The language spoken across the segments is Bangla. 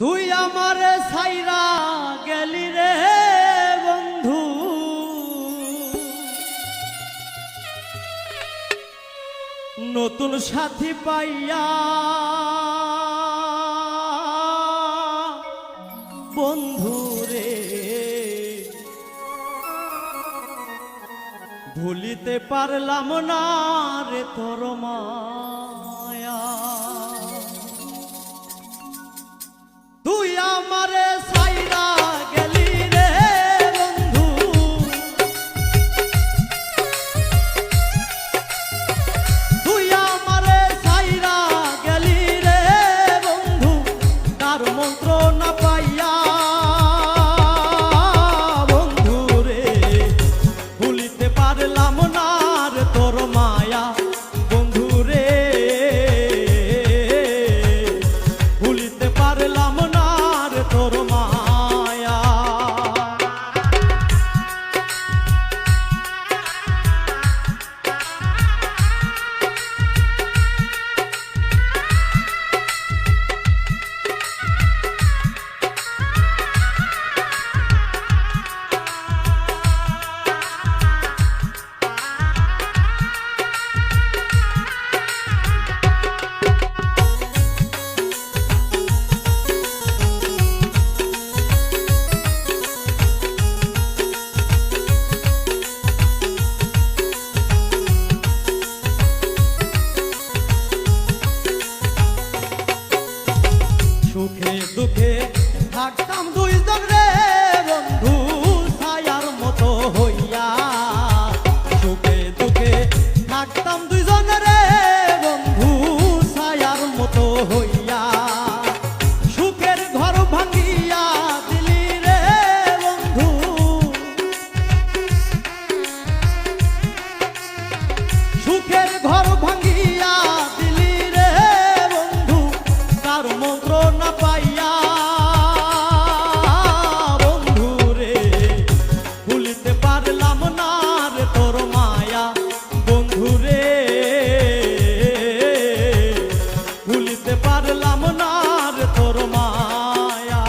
তুই আমারে ছাইরা গেলি রে বন্ধু, নতুন সাথী পাইয়া বন্ধু রে, ভুলিতে পারলাম না রে তোর মায়া। তুই আমারে ছাইরা গেলি রে বন্ধু, তুই আমারে ছাইরা গেলি রে বন্ধু, তার মন্ত্র না পাইয়া বন্ধু রে, ভুলিতে পারলাম না রে তোর মায়া বন্ধু রে, ভুলিতে পারলাম না রে তোর মায়া। সুখে দুঃখে থাকতাম দুইজন রে বন্ধু, ছায়ার মতো হইয়া। সুখে দুঃখে থাকতাম দুইজন রে বন্ধু, ছায়ার মতো হইয়া। সুখের ঘর ভাঙিয়া দিলি রে বন্ধু, সুখের ঘর ভাঙিয়া দিলি রে বন্ধু, তার মন্ত্র না পাইয়া বন্ধু রে, ভুলিতে পারলাম না রে তোর মায়া বন্ধু রে, ভুলিতে পারলাম না রে তোর মায়া।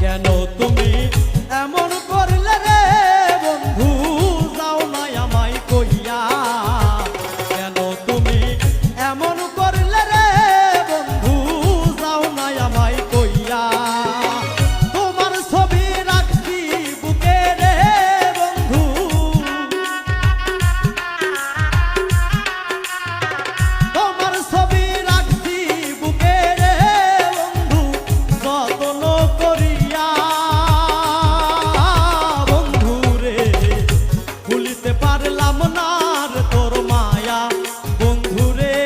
কেন তুমি এমন করলে রে বন্ধু, যাও না আমায় কইয়া। কেন তুমি এমন করলে রে বন্ধু, যাও না আমায় কইয়া। তোমার ছবি রাখছি বুকে রে বন্ধু, তোমার ছবি রাখছি বুকে রে বন্ধু, যত্ন করিয়া বন্ধু রে, ভুলিতে পারলাম না রে তোর মায়া বন্ধু রে,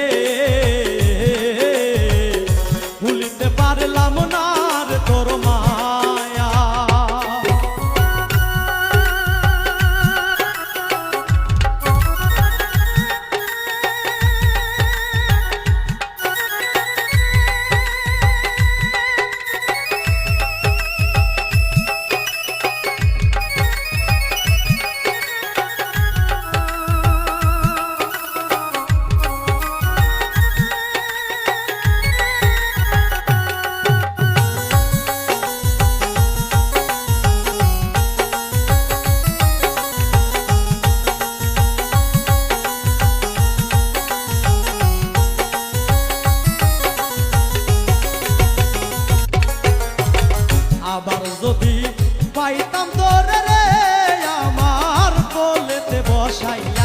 ভুলিতে পারলাম না রে তোর মায়া। আবার যদি পাইতাম তোরে রে আমার কোলেতে বসাইয়া।